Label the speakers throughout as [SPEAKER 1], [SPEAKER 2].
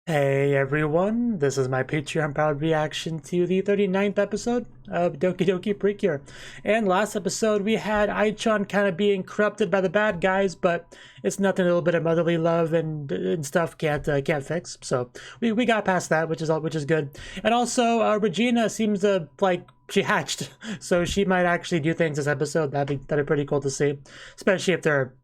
[SPEAKER 1] Hey everyone, this is my Patreon powered reaction to the 39th episode of Dokidoki Precure. And last episode we had Aichan kind of being corrupted by the bad guys, but it's nothing a little bit of motherly love and stuff can't fix. So we got past that, which is good. And also Regina seems to like she hatched, so she might actually do things this episode. That'd be pretty cool to see, especially if they're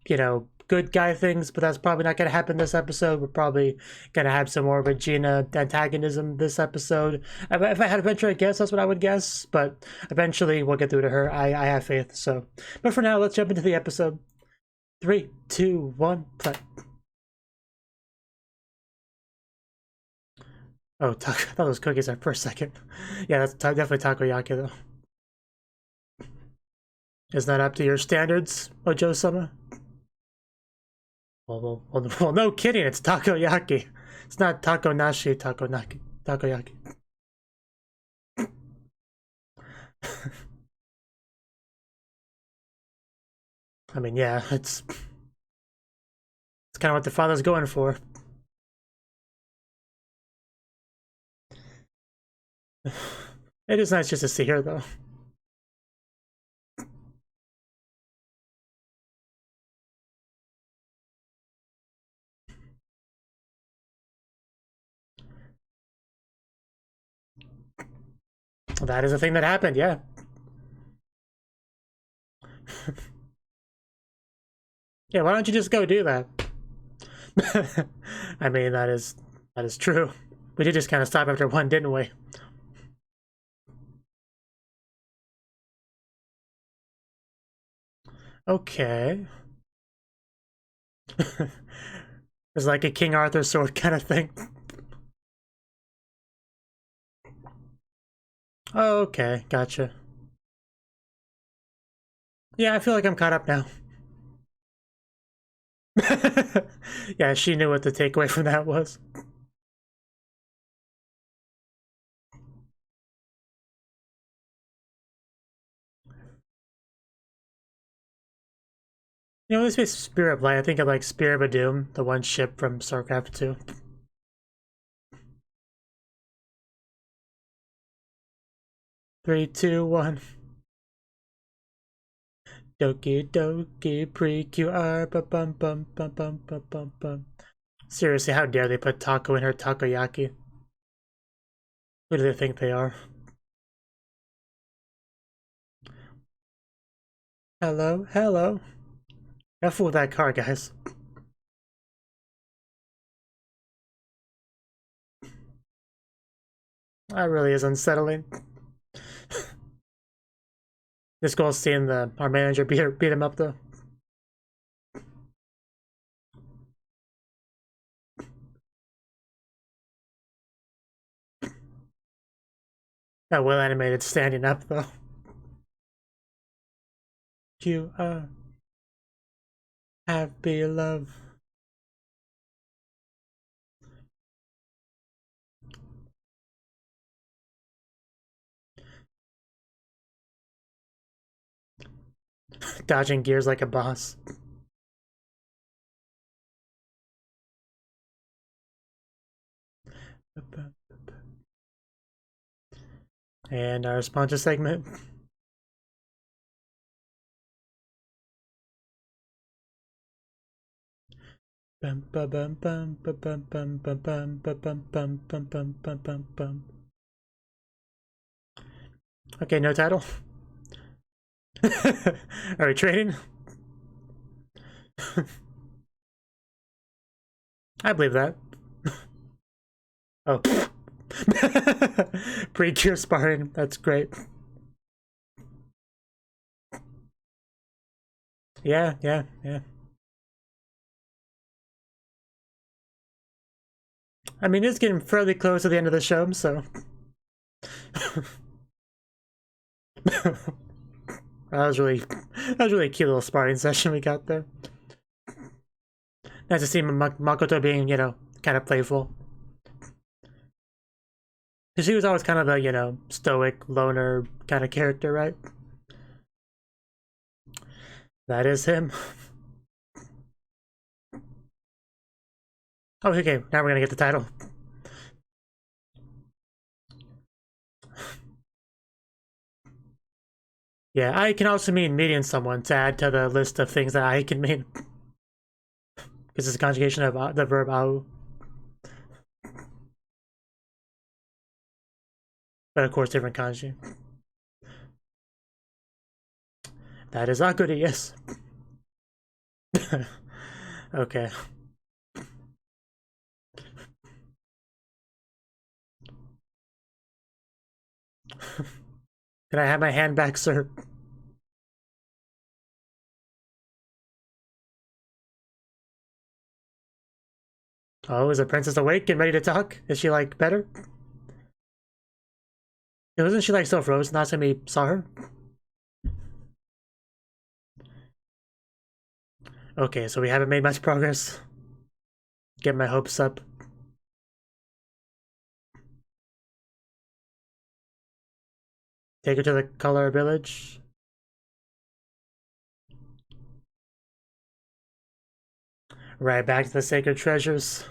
[SPEAKER 1] good guy things, but that's probably not going to happen this episode. We're probably going to have some more Regina antagonism this episode. If I had a venture, I guess that's what I would guess, but eventually we'll get through to her. I have faith. So, but for now, let's jump into the episode. 3, 2, 1, play. Oh, I thought those cookies are for a second. Yeah, that's definitely takoyaki though. Is that up to your standards, Ojo-sama? Well, no kidding, it's takoyaki. It's not takonashi, takoyaki. I mean, yeah, it's kind of what the father's going for. It is nice just to see her, though. That is a thing that happened, yeah. Yeah, why don't you just go do that? I mean, that is true. We did just kind of stop after one, didn't we? Okay. It's like a King Arthur sword kind of thing. Okay, gotcha. Yeah, I feel like I'm caught up now. Yeah, she knew what the takeaway from that was. You know, this is Spirit of Light. I think of like Spear of a Doom, the one ship from StarCraft 2. Three, two, one. Dokidoki Precure. Bum bum bum bum bum bum bum. Seriously, how dare they put taco in her takoyaki? Who do they think they are? Hello, hello. Careful with that car, guys. That really is unsettling. This girl's seeing our manager beat him up though. That well animated standing up though. You are happy love. Dodging gears like a boss. And our sponsor segment. Bum bum bum bum bum bum bum bum bum bum bum bum bum bum bum bum. Okay, no title. Are we trading? I believe that. Oh. Precure sparring. That's great. Yeah. I mean, it's getting fairly close to the end of the show, so. That was really a cute little sparring session we got there. Nice to see Makoto being, kind of playful. Because she was always kind of a, stoic, loner kind of character, right? That is him. Oh, okay, now we're gonna get the title. Yeah, I can also mean meeting someone to add to the list of things that I can mean. Because it's a conjugation of the verb au. But of course, different kanji. That is akuri, yes. Okay. Can I have my hand back, sir? Oh, is the princess awake and ready to talk? Is she, like, better? Wasn't she, like, still frozen last time we saw her? Okay, so we haven't made much progress. Get my hopes up. Take her to the color village. Right back to the sacred treasures.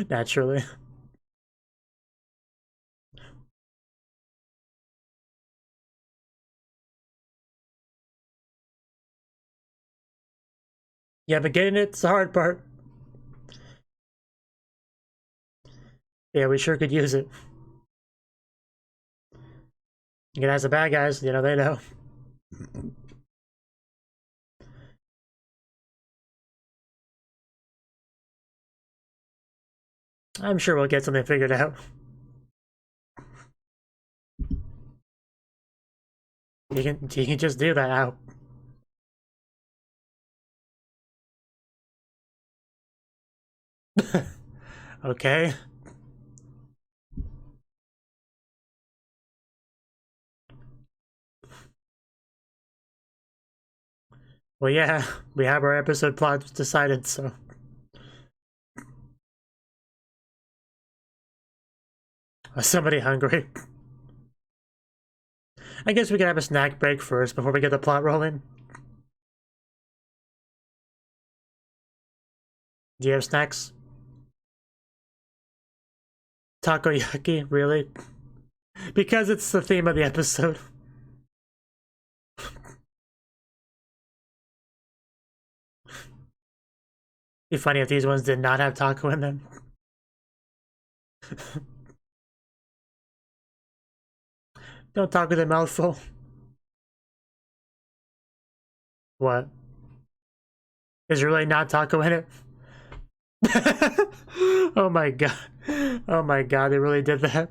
[SPEAKER 1] Naturally. Yeah, but getting it's the hard part. Yeah, we sure could use it. You can ask the bad guys, you know, they know. I'm sure we'll get something figured out. You can just do that out. Okay. Well, yeah, we have our episode plots decided, so. Is somebody hungry? I guess we could have a snack break first before we get the plot rolling. Do you have snacks? Takoyaki, really? Because it's the theme of the episode. Be funny if these ones did not have taco in them. Don't talk with a mouthful. What? Is there really not taco in it? Oh my god. Oh my god, they really did that.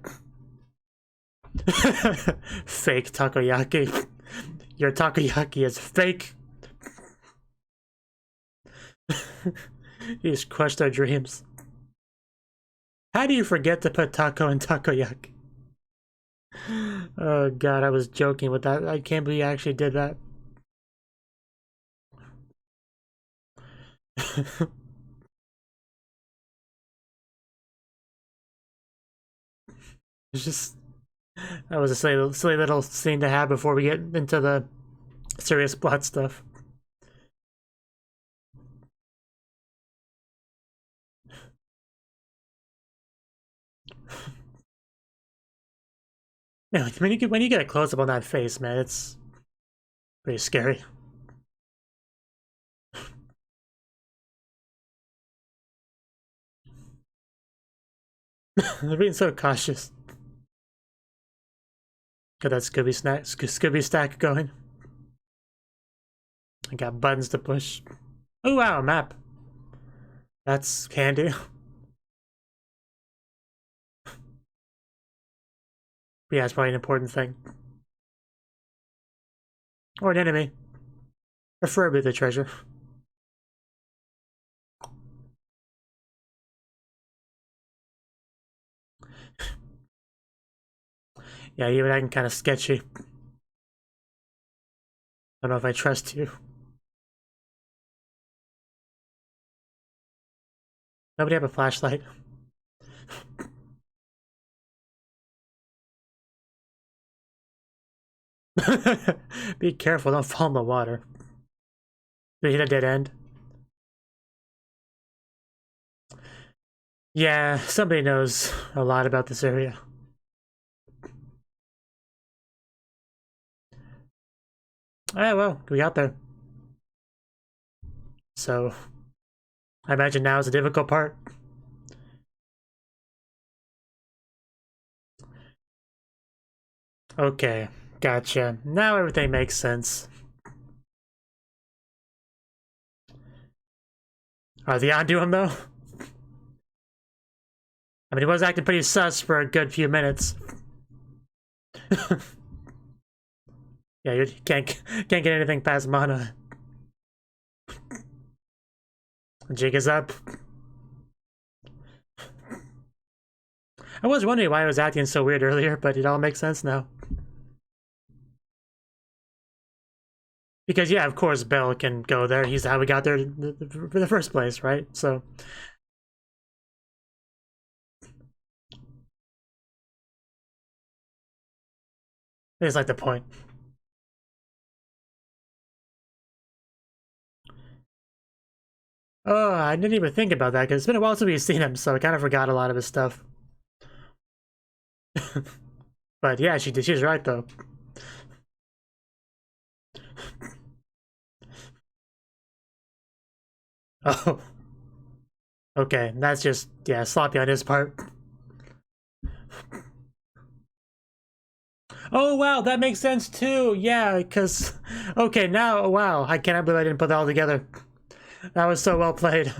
[SPEAKER 1] Fake takoyaki. Your takoyaki is fake. You just crushed our dreams. How do you forget to put taco in takoyaki? Oh god, I was joking with that. I can't believe you actually did that. It's just that was a silly little scene to have before we get into the serious plot stuff. Yeah, when you get a close up on that face, man, it's pretty scary. They're being so cautious. Got that Scooby stack going. I got buttons to push. Oh wow, a map. That's handy. Yeah, it's probably an important thing. Or an enemy. Preferably the treasure. Yeah, even acting kind of sketchy. I don't know if I trust you. Nobody have a flashlight. Be careful, don't fall in the water. Did you hit a dead end? Yeah, somebody knows a lot about this area. Ah, well, we got there. So, I imagine now is the difficult part. Okay, gotcha. Now everything makes sense. Are they onto him, though? I mean, he was acting pretty sus for a good few minutes. Yeah, you can't get anything past mana. Jig is up. I was wondering why I was acting so weird earlier, but it all makes sense now. Because, yeah, of course, Bell can go there. He's how we got there in the first place, right? So. It's like the point. Oh, I didn't even think about that, because it's been a while since we've seen him, so I kind of forgot a lot of his stuff. But yeah, she's right, though. Oh. Okay, that's just, yeah, sloppy on his part. Oh, wow, that makes sense too. Yeah, because... Okay, now, wow, I can't believe I didn't put that all together. That was so well played.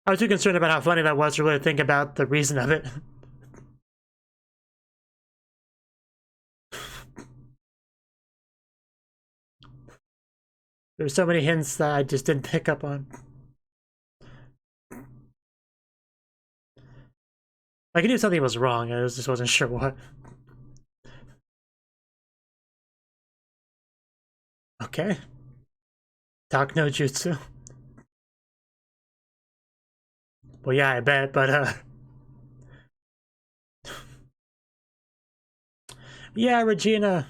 [SPEAKER 1] I was too concerned about how funny that was to really think about the reason of it. There's so many hints that I just didn't pick up on. Like, I knew something was wrong, I just wasn't sure what. Okay. Talk no jutsu. Well, yeah, I bet, but, yeah, Regina.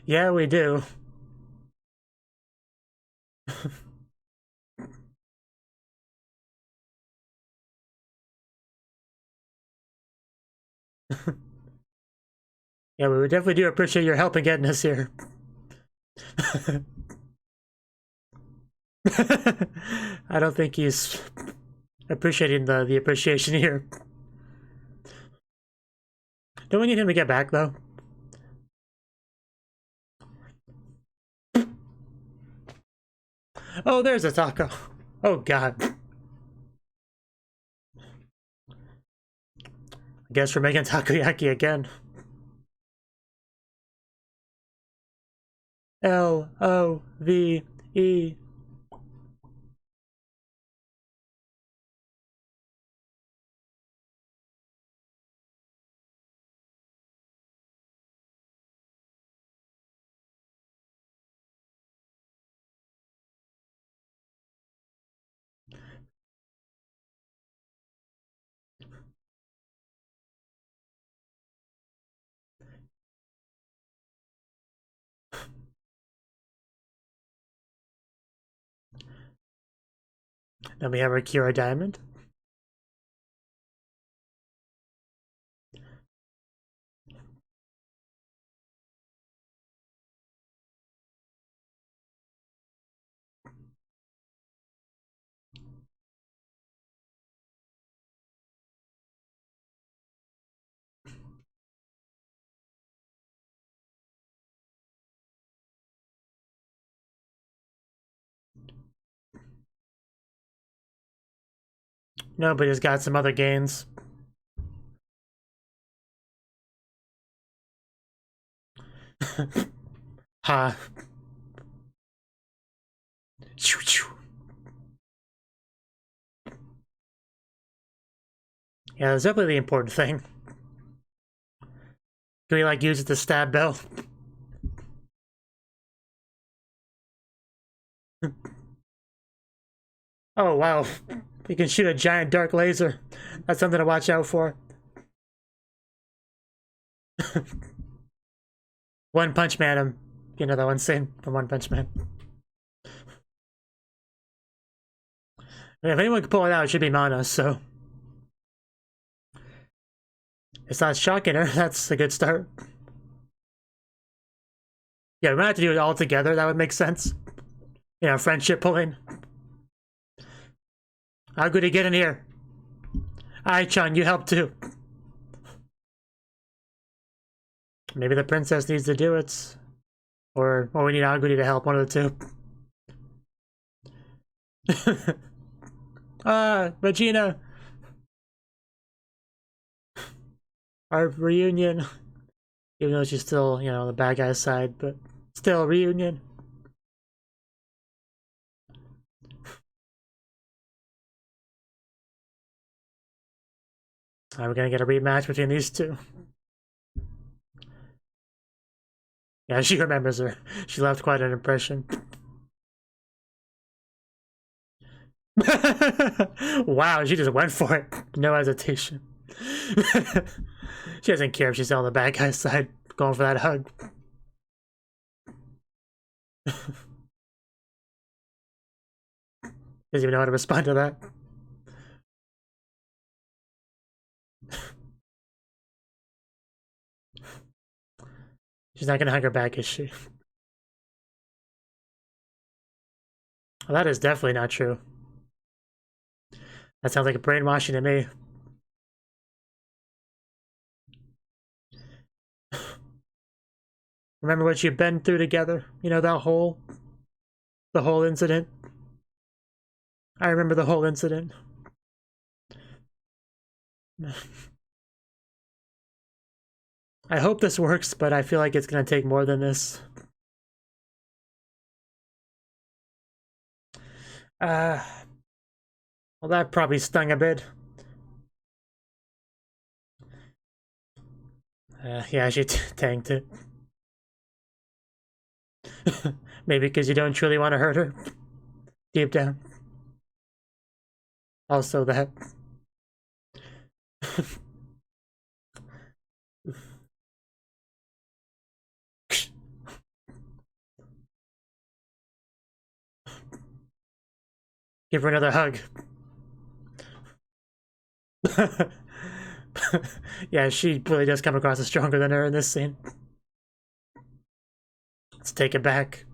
[SPEAKER 1] Yeah, we do. Yeah, we definitely do appreciate your help in getting us here. I don't think he's appreciating the appreciation here. Don't we need him to get back, though? Oh, there's a taco. Oh, God. I guess we're making takoyaki again. L-O-V-E. Then we have our Kira Diamond. Nobody's got some other gains. Ha. Yeah, that's definitely the important thing. Can we, like, use it to stab Bell? Oh, wow. You can shoot a giant dark laser. That's something to watch out for. One Punch Man him. You know that one scene from One Punch Man. If anyone can pull it out, it should be Mana, so. It's not shocking her, that's a good start. Yeah, we might have to do it all together, that would make sense. You know, friendship pulling. How good to get in here? Ai-chan, you help too. Maybe the princess needs to do it. Or we need Aguri to help, one of the two. Regina! Our reunion. Even though she's still, you know, on the bad guy's side, but still, reunion. We're gonna get a rematch between these two. Yeah, she remembers her. She left quite an impression. Wow, she just went for it. No hesitation. She doesn't care if she's on the bad guy's side, going for that hug. Doesn't even know how to respond to that. She's not gonna hug her back, is she? Well, that is definitely not true. That sounds like a brainwashing to me. Remember what you've been through together? You know, the whole incident? I remember the whole incident. I hope this works, but I feel like it's gonna take more than this. Well, that probably stung a bit. Yeah, she tanked it. Maybe because you don't truly want to hurt her. Deep down. Also that. Give her another hug. Yeah, she really does come across as stronger than her in this scene. Let's take it back.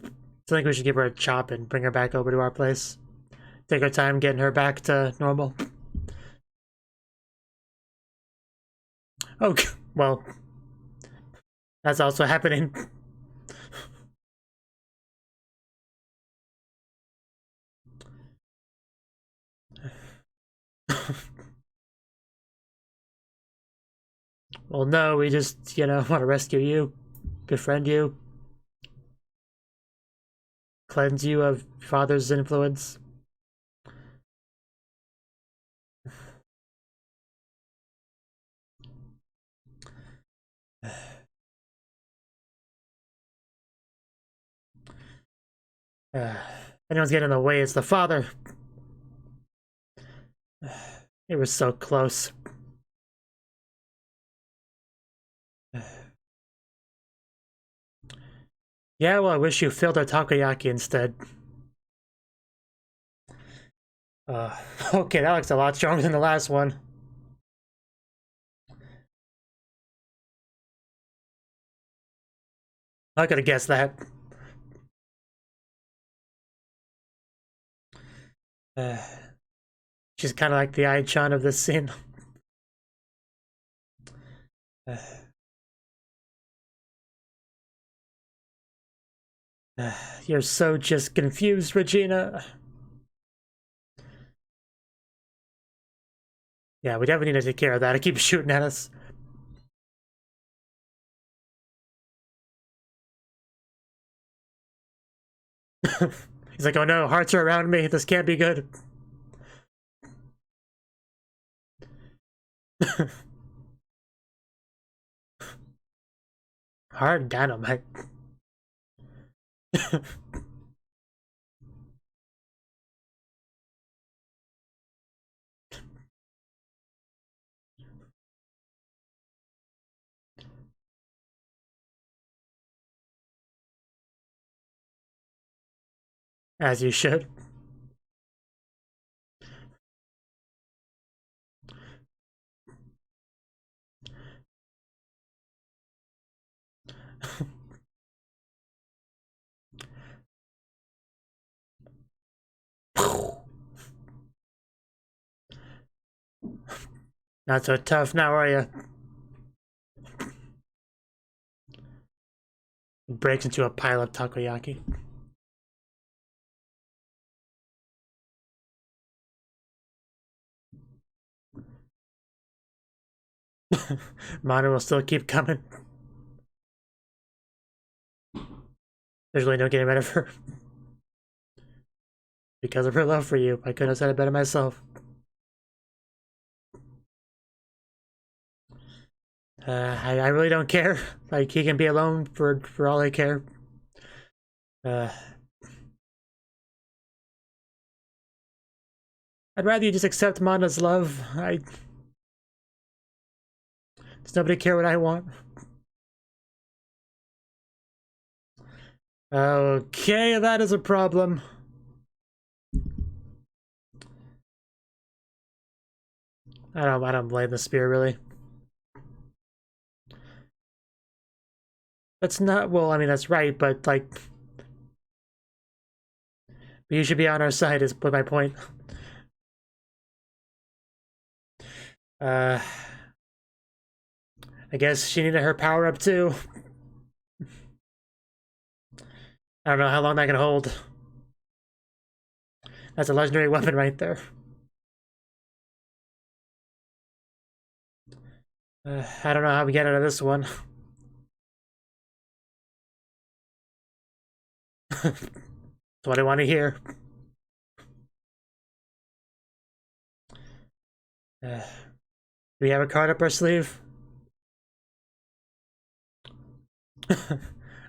[SPEAKER 1] I think we should give her a chop and bring her back over to our place. Take our time getting her back to normal. Okay, well, that's also happening. Well, no, we just, you know, want to rescue you, befriend you, cleanse you of father's influence. Anyone's getting in the way, it's the father. It was so close. Yeah, well, I wish you filled our takoyaki instead. Okay, that looks a lot stronger than the last one. I could have guessed that. She's kind of like the Ai-chan of this scene. You're so just confused, Regina. Yeah, we definitely need to take care of that. It keeps shooting at us. He's like, oh no, hearts are around me. This can't be good. Hard dynamite. As you should. Not so tough now, are you? Breaks into a pile of takoyaki. Mana will still keep coming. There's really no getting rid of her. Because of her love for you. I couldn't have said it better myself. I really don't care. Like, he can be alone for all I care. I'd rather you just accept Mana's love. Does nobody care what I want? Okay, that is a problem. I don't blame the spear, really. That's not, well, I mean, that's right, but, like, you should be on our side is my point. I guess she needed her power up too. I don't know how long that can hold. That's a legendary weapon right there. I don't know how we get out of this one. That's what I want to hear. Do we have a card up our sleeve?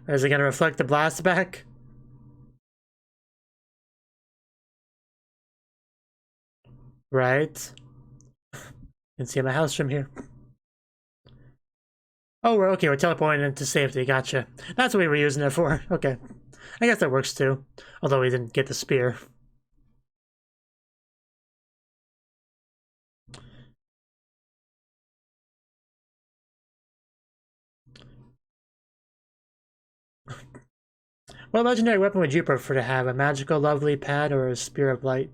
[SPEAKER 1] Is it going to reflect the blast back? Right. You can see my house from here. Oh, we're okay. We're teleporting into safety. Gotcha. That's what we were using it for. Okay. I guess that works too. Although we didn't get the spear. What legendary weapon would you prefer to have? A magical lovely pad or a spear of light?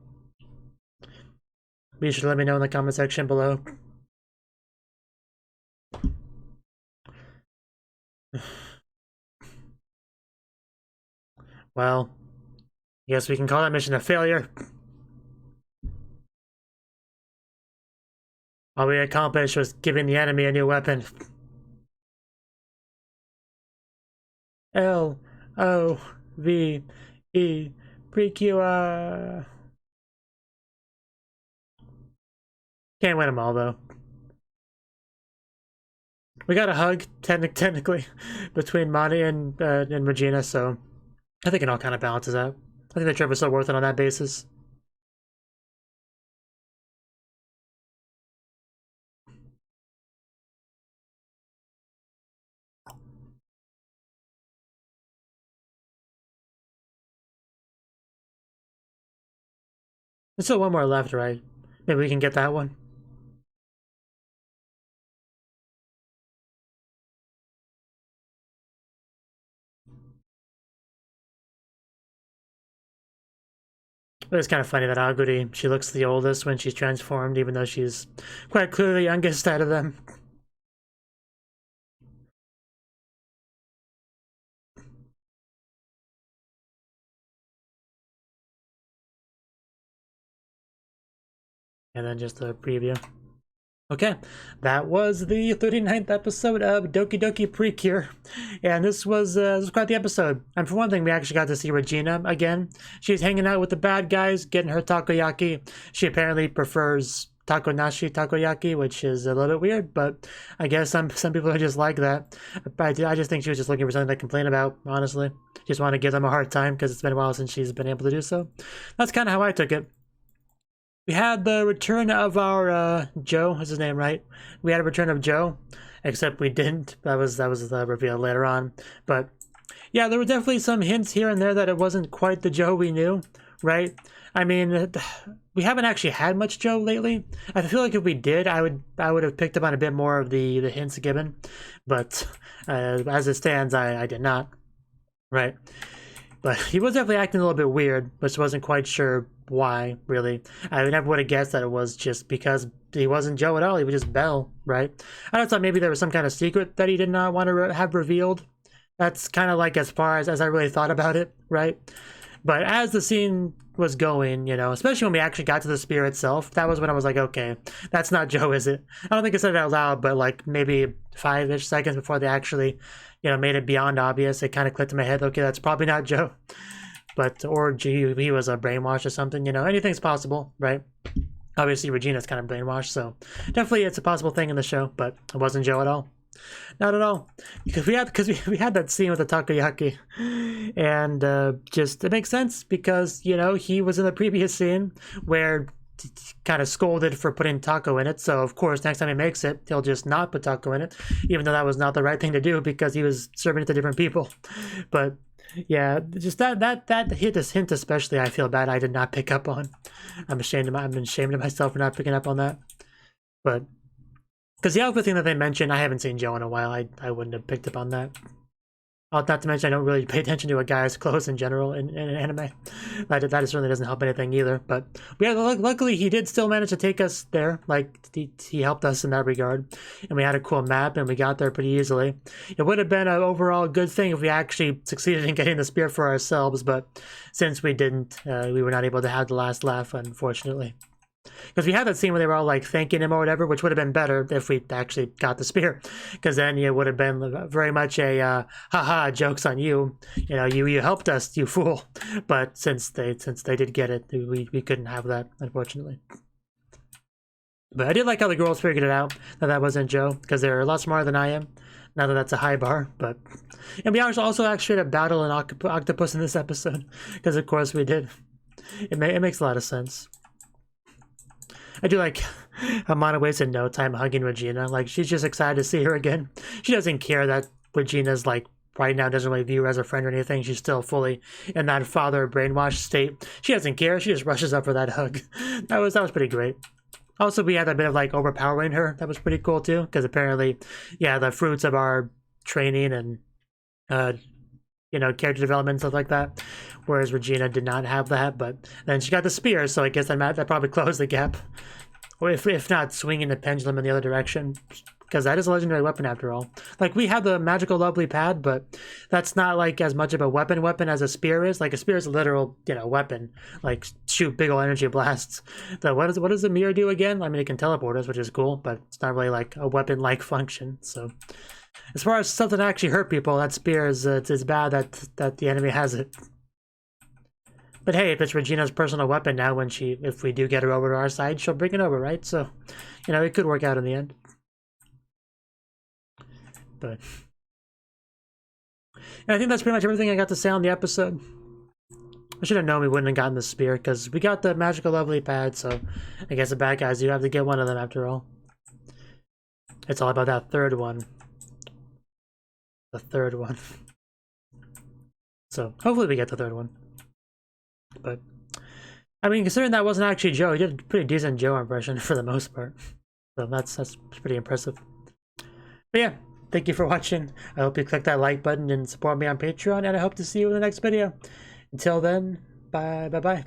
[SPEAKER 1] Be sure to let me know in the comment section below. Well, I guess we can call that mission a failure. All we accomplished was giving the enemy a new weapon. L-O-V-E Precure. Can't win them all, though. We got a hug, technically, between Monty and Regina, so I think it all kind of balances out. I think the trip was still worth it on that basis. There's still one more left, right? Maybe we can get that one. But it's kind of funny that Aguri, she looks the oldest when she's transformed, even though she's quite clearly the youngest out of them. And then just a preview. Okay, that was the 39th episode of Dokidoki Precure, and this was quite the episode. And for one thing, we actually got to see Regina again. She's hanging out with the bad guys, getting her takoyaki. She apparently prefers takonashi takoyaki, which is a little bit weird, but I guess some people are just like that. But I just think she was just looking for something to complain about, honestly. Just want to give them a hard time because it's been a while since she's been able to do so. That's kind of how I took it. We had the return of our Joe, is his name, right? We had a return of Joe, except we didn't. That was the reveal later on. But Yeah, there were definitely some hints here and there that it wasn't quite the Joe we knew, right? I mean, we haven't actually had much Joe lately. I feel like if we did, I would have picked up on a bit more of the hints given, but as it stands, I did not, right? But he was definitely acting a little bit weird, but wasn't quite sure why, really. I never would have guessed that it was just because he wasn't Joe at all. He was just Bell, right? I just thought maybe there was some kind of secret that he did not want to have revealed. That's kind of like as far as I really thought about it, right? But as the scene was going, you know, especially when we actually got to the spear itself, that was when I was like, okay, that's not Joe, is it? I don't think I said it out loud, but like maybe 5-ish seconds before they actually, you know, made it beyond obvious, it kind of clicked in my head, okay, that's probably not Joe. But, or gee, he was a brainwash or something, you know, anything's possible, right? Obviously, Regina's kind of brainwashed, so definitely it's a possible thing in the show, but it wasn't Joe at all. Not at all, because we had that scene with the takoyaki, and just it makes sense because, you know, he was in the previous scene where kind of scolded for putting taco in it, so of course next time he makes it he'll just not put taco in it, even though that was not the right thing to do because he was serving it to different people. But yeah, just that hint especially, I feel bad I did not pick up on. I'm ashamed of myself for not picking up on that. But because the outfit thing that they mentioned, I haven't seen Joe in a while. I wouldn't have picked up on that. Not to mention, I don't really pay attention to a guy's clothes in general in anime. That certainly doesn't help anything either. But yeah, luckily he did still manage to take us there. Like he helped us in that regard, and we had a cool map, and we got there pretty easily. It would have been an overall good thing if we actually succeeded in getting the spear for ourselves, but since we didn't, we were not able to have the last laugh, unfortunately. Because we had that scene where they were all like thanking him or whatever, which would have been better if we actually got the spear. Because then it would have been very much a haha, joke's on you. You know, you helped us, you fool. But since they did get it, we couldn't have that, unfortunately. But I did like how the girls figured it out that wasn't Joe, because they're a lot smarter than I am. Now that that's a high bar, but and we also actually had a battle an octopus in this episode, because of course we did. It makes a lot of sense. I do like how Mana wasted no time hugging Regina. Like, she's just excited to see her again. She doesn't care that Regina's, like, right now doesn't really view her as a friend or anything. She's still fully in that father brainwashed state. She doesn't care. She just rushes up for that hug. That was pretty great. Also, we had that bit of, like, overpowering her. That was pretty cool, too. Because apparently, yeah, the fruits of our training and, you know, character development and stuff like that. Whereas Regina did not have that, but then she got the spear, so I guess that probably closed the gap. Or if not, swinging the pendulum in the other direction. Because that is a legendary weapon after all. Like, we have the magical lovely pad, but that's not like as much of a weapon as a spear is. Like, a spear is a literal, you know, weapon. Like, shoot big ol' energy blasts. So what does the mirror do again? I mean, it can teleport us, which is cool, but it's not really like a weapon-like function, so... As far as something that actually hurt people, that spear is it's bad that the enemy has it. But hey, if it's Regina's personal weapon now, if we do get her over to our side, she'll bring it over, right? So, you know, it could work out in the end. But and I think that's pretty much everything I got to say on the episode. I should have known we wouldn't have gotten the spear, because we got the magical lovely pad, so I guess the bad guys do have to get one of them after all. It's all about that third one. The third one. So hopefully we get the third one. But I mean, considering that wasn't actually Joe, he did a pretty decent Joe impression for the most part. So that's pretty impressive. But yeah, thank you for watching. I hope you click that like button and support me on Patreon, and I hope to see you in the next video. Until then, bye.